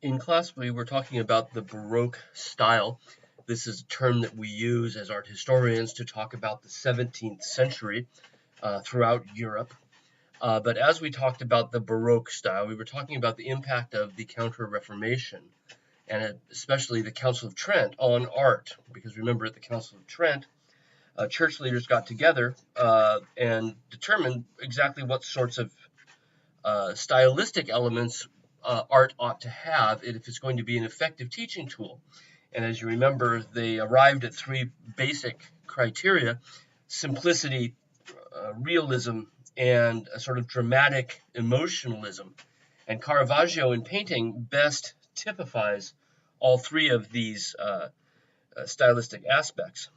In class, we were talking about the Baroque style. This is a term that we use as art historians to talk about the 17th century throughout Europe. But as we talked about the Baroque style, we were talking about the impact of the Counter-Reformation, and especially the Council of Trent on art. Because remember, at the Council of Trent, church leaders got together and determined exactly what sorts of stylistic elements art ought to have if it's going to be an effective teaching tool. And as you remember, they arrived at three basic criteria: simplicity, realism, and a sort of dramatic emotionalism. And Caravaggio in painting best typifies all three of these stylistic aspects.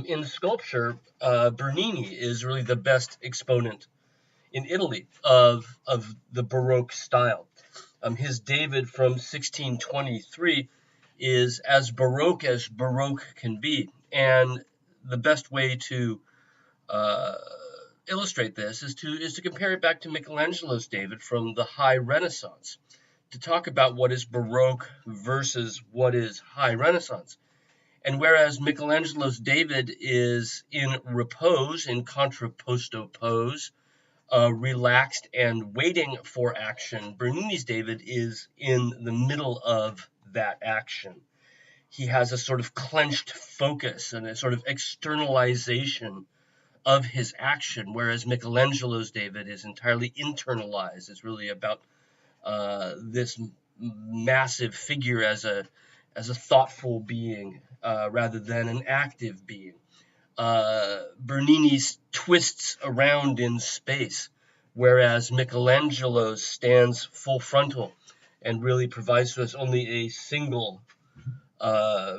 In sculpture, Bernini is really the best exponent in Italy of the Baroque style. His David from 1623 is as Baroque can be. And the best way to illustrate this is to compare it back to Michelangelo's David from the High Renaissance, to talk about what is Baroque versus what is High Renaissance. And whereas Michelangelo's David is in repose, in contrapposto pose, relaxed and waiting for action, Bernini's David is in the middle of that action. He has a sort of clenched focus and a sort of externalization of his action, whereas Michelangelo's David is entirely internalized. It's really about this massive figure as a thoughtful being rather than an active being. Bernini's twists around in space, whereas Michelangelo's stands full frontal and really provides to us only a single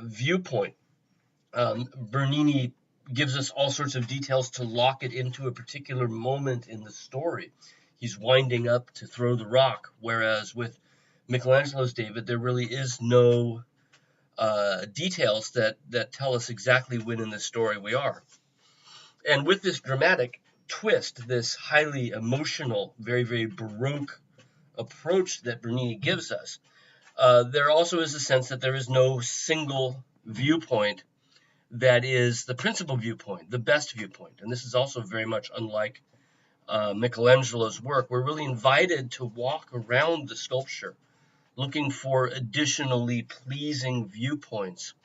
viewpoint. Bernini gives us all sorts of details to lock it into a particular moment in the story. He's winding up to throw the rock, whereas with Michelangelo's David, there really is no details that tell us exactly when in the story we are. And with this dramatic twist, this highly emotional, very, very Baroque approach that Bernini gives us, there also is a sense that there is no single viewpoint that is the principal viewpoint, the best viewpoint. And this is also very much unlike Michelangelo's work. We're really invited to walk around the sculpture looking for additionally pleasing viewpoints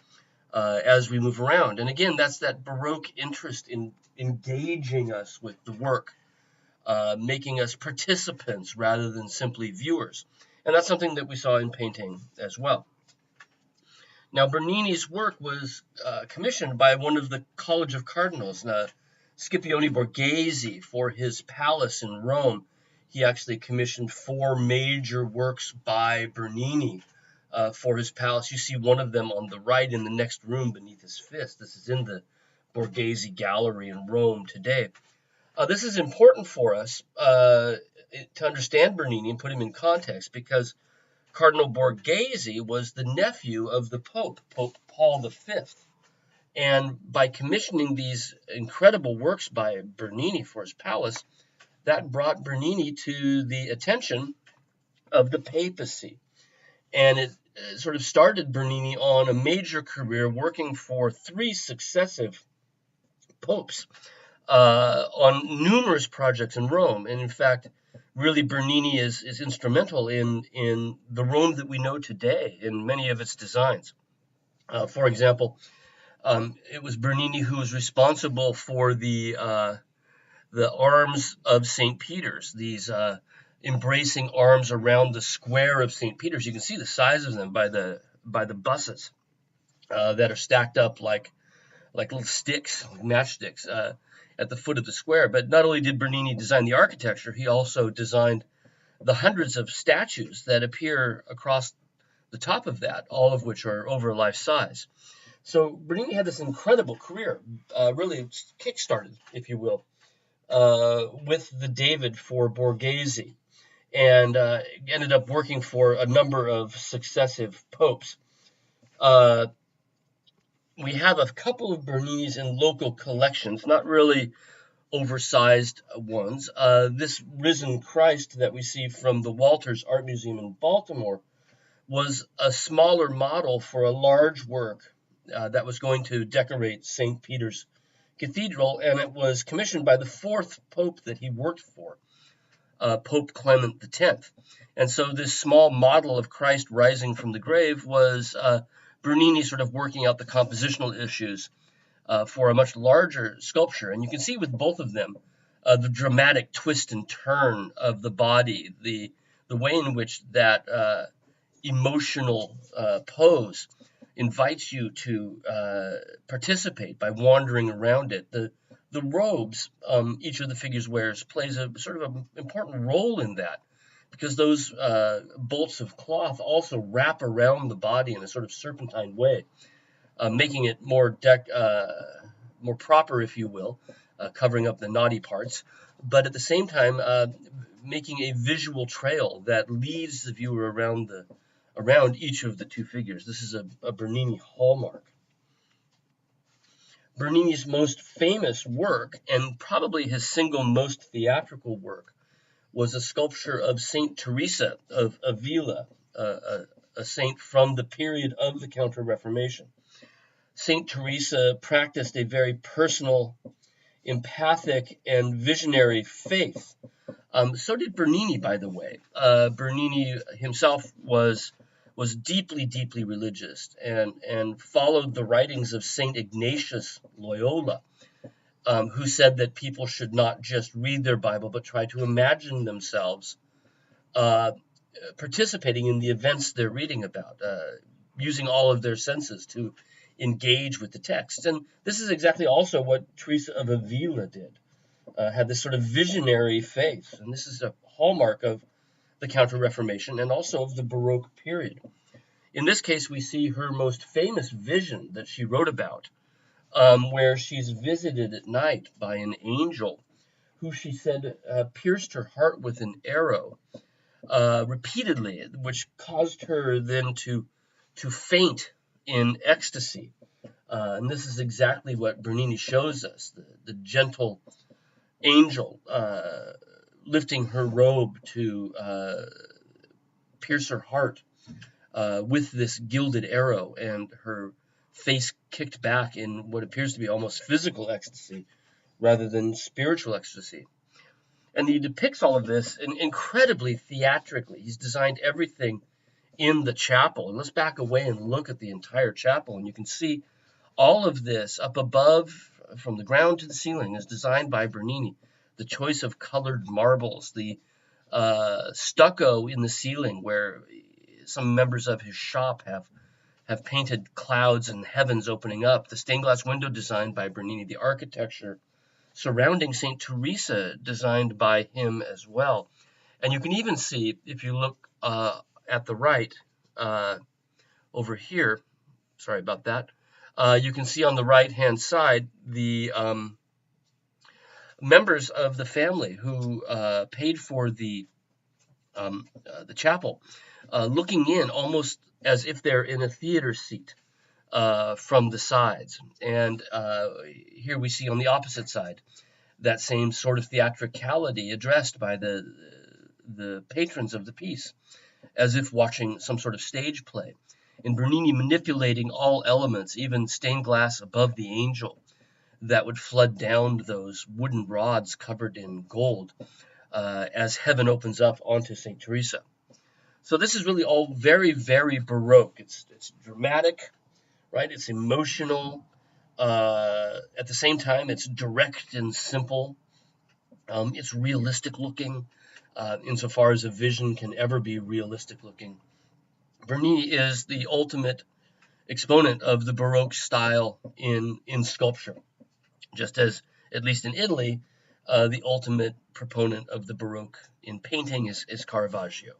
as we move around. And again, that's that Baroque interest in engaging us with the work, making us participants rather than simply viewers. And that's something that we saw in painting as well. Now, Bernini's work was commissioned by one of the College of Cardinals, Scipione Borghese, for his palace in Rome. He actually commissioned 4 major works by Bernini for his palace. You see one of them on the right in the next room beneath his fist. This is in the Borghese Gallery in Rome today. This is important for us to understand Bernini and put him in context, because Cardinal Borghese was the nephew of the Pope, Pope Paul V. And by commissioning these incredible works by Bernini for his palace, that brought Bernini to the attention of the papacy. And it sort of started Bernini on a major career working for 3 successive popes on numerous projects in Rome. And in fact, really Bernini is instrumental in the Rome that we know today in many of its designs. For example, it was Bernini who was responsible for the arms of St. Peter's, these embracing arms around the square of St. Peter's. You can see the size of them by the buses that are stacked up like little sticks, like matchsticks, at the foot of the square. But not only did Bernini design the architecture, he also designed the hundreds of statues that appear across the top of that, all of which are over life size. So Bernini had this incredible career, really kick-started, if you will, with the David for Borghese, and ended up working for a number of successive popes. We have a couple of Bernini's in local collections, not really oversized ones. This Risen Christ that we see from the Walters Art Museum in Baltimore was a smaller model for a large work that was going to decorate St. Peter's Cathedral, and it was commissioned by the fourth pope that he worked for, Pope Clement X. And so this small model of Christ rising from the grave was Bernini sort of working out the compositional issues for a much larger sculpture. And you can see with both of them the dramatic twist and turn of the body, the way in which that emotional pose invites you to participate by wandering around it. The robes each of the figures wears plays a sort of an important role in that, because those bolts of cloth also wrap around the body in a sort of serpentine way, making it more proper, if you will, covering up the naughty parts, but at the same time making a visual trail that leads the viewer around each of the two figures. This is a Bernini hallmark. Bernini's most famous work, and probably his single most theatrical work, was a sculpture of Saint Teresa of Avila, a saint from the period of the Counter-Reformation. Saint Teresa practiced a very personal, empathic, and visionary faith. So did Bernini, by the way. Bernini himself was deeply, deeply religious and followed the writings of Saint Ignatius Loyola, who said that people should not just read their Bible, but try to imagine themselves participating in the events they're reading about, using all of their senses to engage with the text. And this is exactly also what Teresa of Avila did, had this sort of visionary faith. And this is a hallmark of the Counter-Reformation and also of the Baroque period. In this case, we see her most famous vision that she wrote about, where she's visited at night by an angel who she said pierced her heart with an arrow repeatedly, which caused her then to faint in ecstasy. And this is exactly what Bernini shows us, the gentle angel lifting her robe to pierce her heart with this gilded arrow, and her face kicked back in what appears to be almost physical ecstasy rather than spiritual ecstasy. And he depicts all of this incredibly theatrically. He's designed everything in the chapel. And let's back away and look at the entire chapel, and you can see all of this up above, from the ground to the ceiling, is designed by Bernini. The choice of colored marbles, the stucco in the ceiling, where some members of his shop have painted clouds and heavens opening up, the stained glass window designed by Bernini, the architecture surrounding St. Teresa designed by him as well. And you can even see, if you look at the right over here, sorry about that, you can see on the right-hand side the members of the family who paid for the chapel, looking in almost as if they're in a theater seat from the sides. And here we see on the opposite side that same sort of theatricality addressed by the patrons of the piece, as if watching some sort of stage play. And Bernini manipulating all elements, even stained glass above the angel that would flood down those wooden rods covered in gold as heaven opens up onto St. Teresa. So this is really all very, very Baroque. It's dramatic, right? It's emotional. At the same time, it's direct and simple. It's realistic looking, insofar as a vision can ever be realistic looking. Bernini is the ultimate exponent of the Baroque style in sculpture, just as, at least in Italy, the ultimate proponent of the Baroque in painting is Caravaggio.